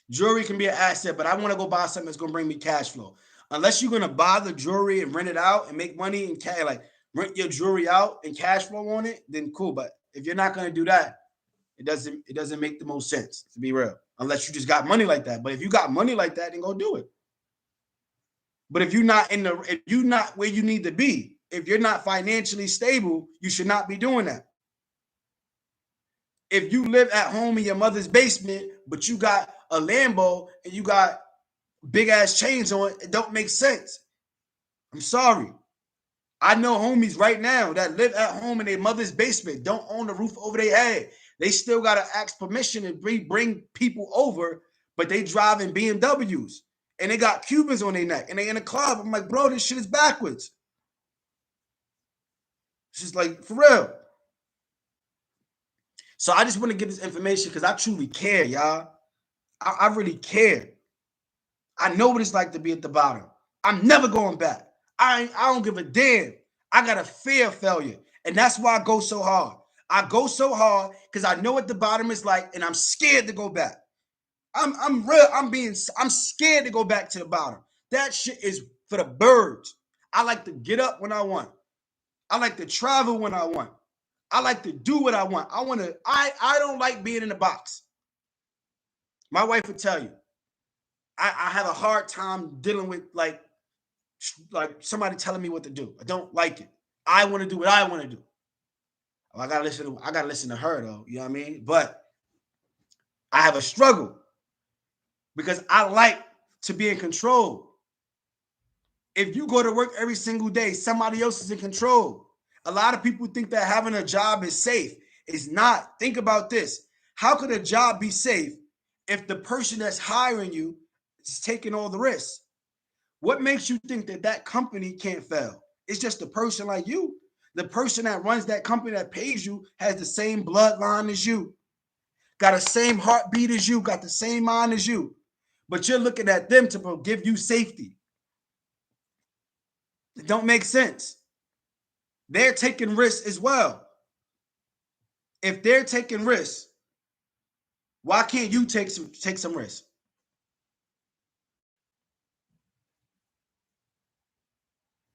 Jewelry can be an asset, but I want to go buy something that's going to bring me cash flow. Unless you're going to buy the jewelry and rent it out and make money and like rent your jewelry out and cash flow on it, then cool. But if you're not going to do that, it doesn't make the most sense, to be real. Unless you just got money like that. But if you got money like that, then go do it. But if you're not where you need to be, if you're not financially stable, you should not be doing that. If you live at home in your mother's basement, but you got a Lambo and you got big ass chains on, it don't make sense. I'm sorry. I know homies right now that live at home in their mother's basement, don't own the roof over their head. They still got to ask permission and bring people over, but they driving BMWs and they got Cubans on their neck and they in a club. I'm like, bro, this shit is backwards. It's just like, for real. So I just want to give this information because I truly care, y'all. I really care. I know what it's like to be at the bottom. I'm never going back. I don't give a damn. I got a fear of failure. And that's why I go so hard. I go so hard because I know what the bottom is like, and I'm scared to go back. I'm real. I'm scared to go back to the bottom. That shit is for the birds. I like to get up when I want. I like to travel when I want. I like to do what I want. I don't like being in the box. My wife would tell you, I have a hard time dealing with like somebody telling me what to do. I don't like it. I want to do what I want to do. I gotta listen to her though. You know what I mean? But I have a struggle because I like to be in control. If you go to work every single day, somebody else is in control. A lot of people think that having a job is safe. It's not. Think about this. How could a job be safe if the person that's hiring you is taking all the risks? What makes you think that that company can't fail? It's just a person like you. The person that runs that company that pays you has the same bloodline as you, got the same heartbeat as you, got the same mind as you. But you're looking at them to give you safety. It don't make sense. They're taking risks as well. If they're taking risks, why can't you take some risks?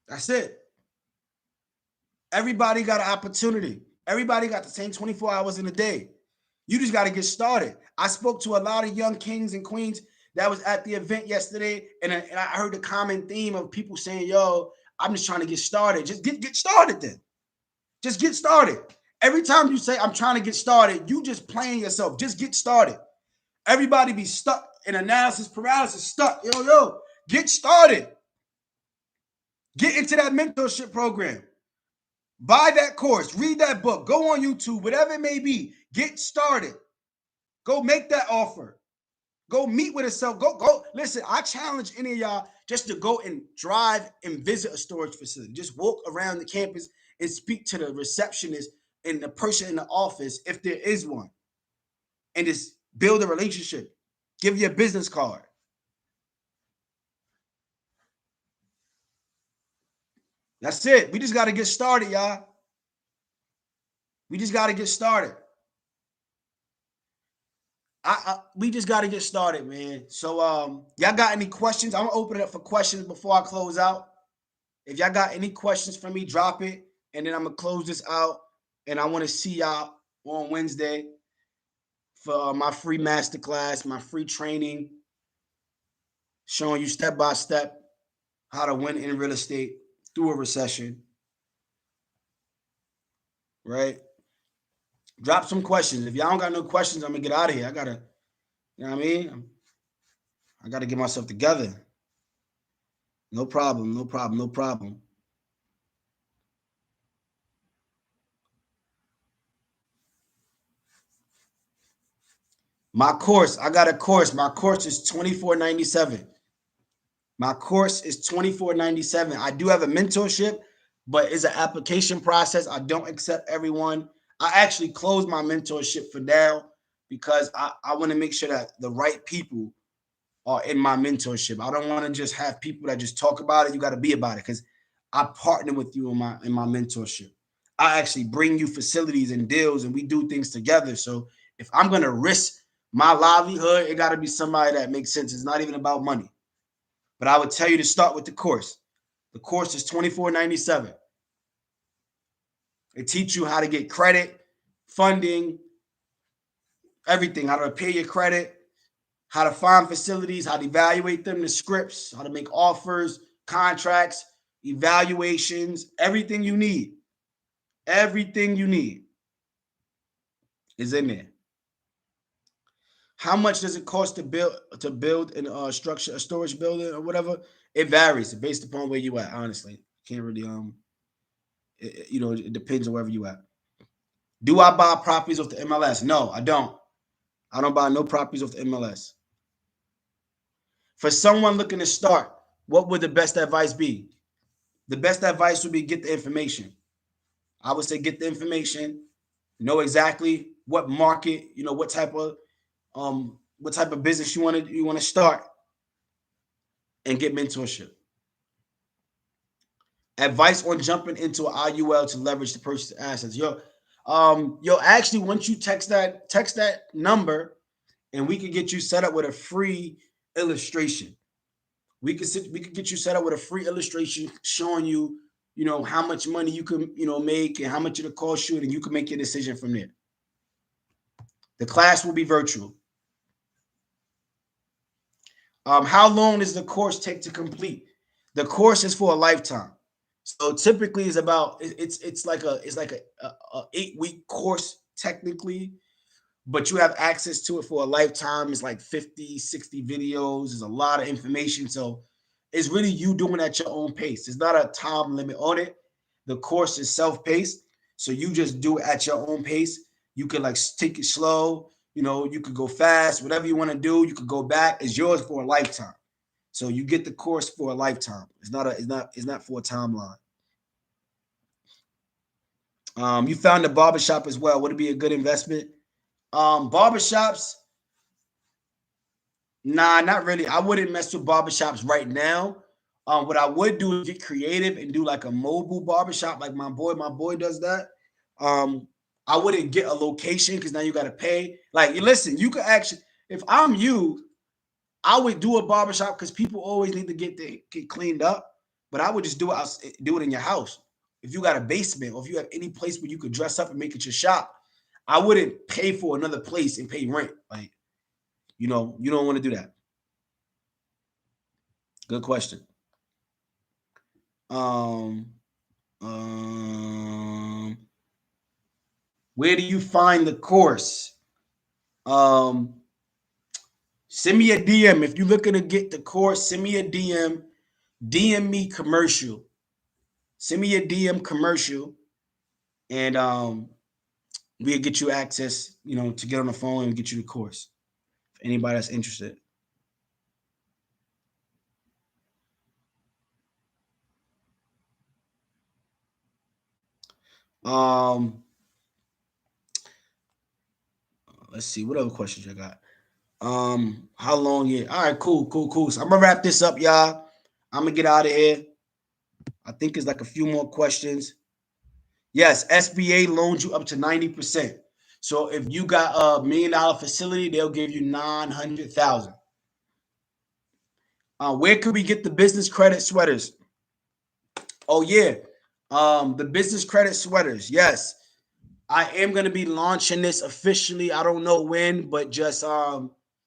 That's it. Everybody got an opportunity. Everybody got the same 24 hours in a day. You just got to get started. I spoke to a lot of young kings and queens that was at the event yesterday, and I heard the common theme of people saying, yo, I'm just trying to get started. Just get started then. Just get started. Every time you say, I'm trying to get started, you just playing yourself. Just get started. Everybody be stuck in analysis paralysis, stuck. Yo, get started. Get into that mentorship program. Buy that course. Read that book. Go on YouTube, whatever it may be. Get started. Go make that offer. Go meet with yourself. Go. Listen, I challenge any of y'all just to go and drive and visit a storage facility. Just walk around the campus and speak to the receptionist and the person in the office, if there is one, and just build a relationship. Give you a business card. That's it. We just got to get started, y'all. We just got to get started. We just got to get started, man. So, y'all got any questions? I'm gonna open it up for questions before I close out. If y'all got any questions for me, drop it, and then I'm gonna close this out. And I want to see y'all on Wednesday for my free masterclass, my free training, showing you step by step how to win in real estate through a recession. Right? Drop some questions. If y'all don't got no questions, I'm gonna get out of here. I gotta, you know what I mean? I gotta get myself together. No problem. My course, I got a course. My course is $24.97. My course is $24.97. I do have a mentorship, but it's an application process. I don't accept everyone. I actually closed my mentorship for now because I want to make sure that the right people are in my mentorship. I don't want to just have people that just talk about it. You got to be about it because I partner with you in my mentorship. I actually bring you facilities and deals, and we do things together. So if I'm gonna risk my livelihood, it got to be somebody that makes sense. It's not even about money. But I would tell you to start with the course. The course is $24.97. It teach you how to get credit, funding, everything, how to pay your credit, how to find facilities, how to evaluate them, the scripts, how to make offers, contracts, evaluations, everything you need. Everything you need is in there. How much does it cost to build and structure a storage building or whatever? It varies based upon where you at. Honestly, can't really it depends on wherever you at. Do I buy properties off the MLS? No, I don't. I don't buy no properties off the MLS. For someone looking to start, what would the best advice be? The best advice would be get the information. I would say get the information, know exactly what market, what type of business you want to start, and get mentorship. Advice on jumping into an IUL to leverage the purchase assets. Actually, once you text that number, and we can get you set up with a free illustration. We could get you set up with a free illustration showing you, how much money you can, make and how much it'll cost you, and you can make your decision from there. The class will be virtual. How long does the course take to complete? The course is for a lifetime. So typically it's like a 8-week course technically, but you have access to it for a lifetime. It's like 50, 60 videos. There's a lot of information. So it's really you doing at your own pace. There's not a time limit on it. The course is self-paced. So you just do it at your own pace. You can like take it slow. You could go fast, whatever you want to do. You could go back. It's yours for a lifetime. So you get the course for a lifetime. It's not for a timeline. You found a barbershop as well. Would it be a good investment? Barbershops, nah, not really. I wouldn't mess with barbershops right now. What I would do is get creative and do like a mobile barbershop, like my boy does that. Um, I wouldn't get a location because now you got to pay. Like, listen, you could actually, if I'm you, I would do a barbershop because people always need to get cleaned up. But I would just do it in your house. If you got a basement or if you have any place where you could dress up and make it your shop, I wouldn't pay for another place and pay rent. Like, you don't want to do that. Good question. Um, um, where do you find the course? Um, Send me a DM if you're looking to get the course. Send me a DM. DM me commercial. Send me a DM commercial, and we'll get you access. To get on the phone and get you the course. If anybody that's interested. Um, let's see what other questions I got. How long? Yeah. All right. Cool. Cool. Cool. So I'm gonna wrap this up, y'all. I'm gonna get out of here. I think it's like a few more questions. Yes, SBA loans you up to 90%. So if you got a $1 million facility, they'll give you 900,000. Where could we get the business credit sweaters? Oh yeah, the business credit sweaters. Yes, I am going to be launching this officially. I don't know when, but just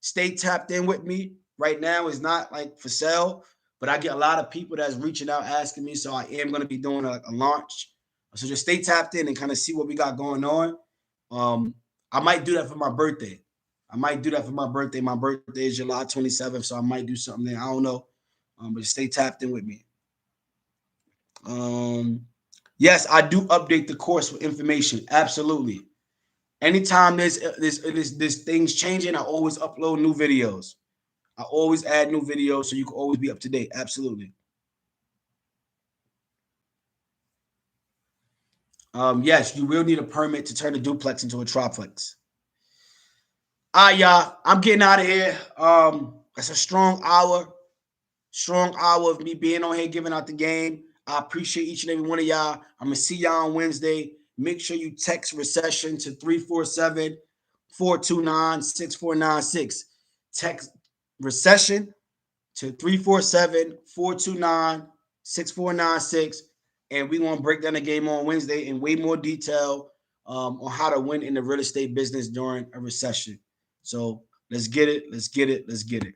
stay tapped in with me. Right now, it's not like for sale, but I get a lot of people that's reaching out asking me, so I am going to be doing a launch. So just stay tapped in and kind of see what we got going on. I might do that for my birthday. I might do that for my birthday. My birthday is July 27th, so I might do something there. I don't know, but stay tapped in with me. Yes, I do update the course with information. Absolutely. Anytime there's things changing, I always upload new videos. I always add new videos so you can always be up to date. Absolutely. Yes, you will need a permit to turn a duplex into a triplex. All right, y'all. I'm getting out of here. That's a strong hour of me being on here giving out the game. I appreciate each and every one of y'all. I'm gonna see y'all on Wednesday. Make sure you text Recession to 347-429-6496. Text Recession to 347-429-6496. And we're going to break down the game on Wednesday in way more detail on how to win in the real estate business during a recession. So let's get it. Let's get it. Let's get it.